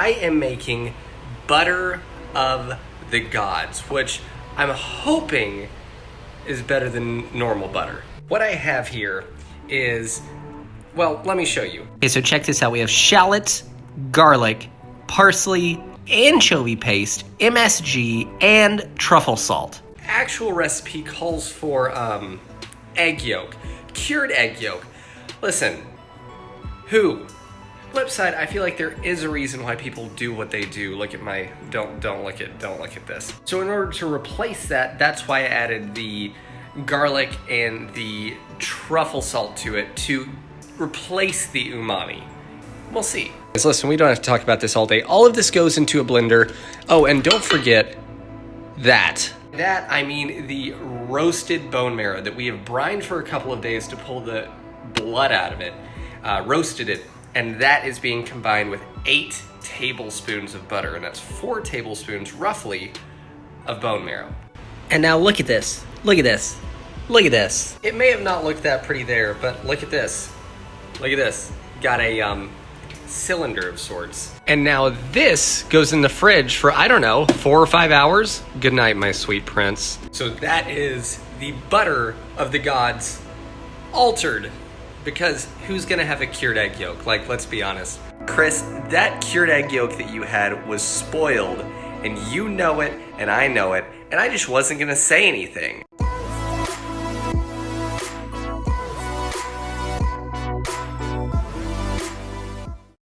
I am making butter of the gods, which I'm hoping is better than normal butter. What I have here is, well, let me show you. Okay, so check this out. We have shallot, garlic, parsley, anchovy paste, MSG, and truffle salt. Actual recipe calls for egg yolk, cured egg yolk. Listen, flip side, I feel like there is a reason why people do what they do. Look at my, don't look at this. So in order to replace that, that's why I added the garlic and the truffle salt to it to replace the umami. We'll see. Guys, listen, we don't have to talk about this all day. All of this goes into a blender. Oh, and don't forget that. That, I mean the roasted bone marrow that we have brined for a couple of days to pull the blood out of it, roasted it, and that is being combined with 8 tablespoons of butter, and that's 4 tablespoons, roughly, of bone marrow. And now look at this. Look at this. Look at this. It may have not looked that pretty there, but look at this. Look at this. Got a cylinder of sorts. And now this goes in the fridge for, I don't know, 4 or 5 hours. Good night, my sweet prince. So that is the butter of the gods altered. Because who's gonna have a cured egg yolk? Like, let's be honest. Chris, that cured egg yolk that you had was spoiled, and you know it, and I know it, and I just wasn't gonna say anything.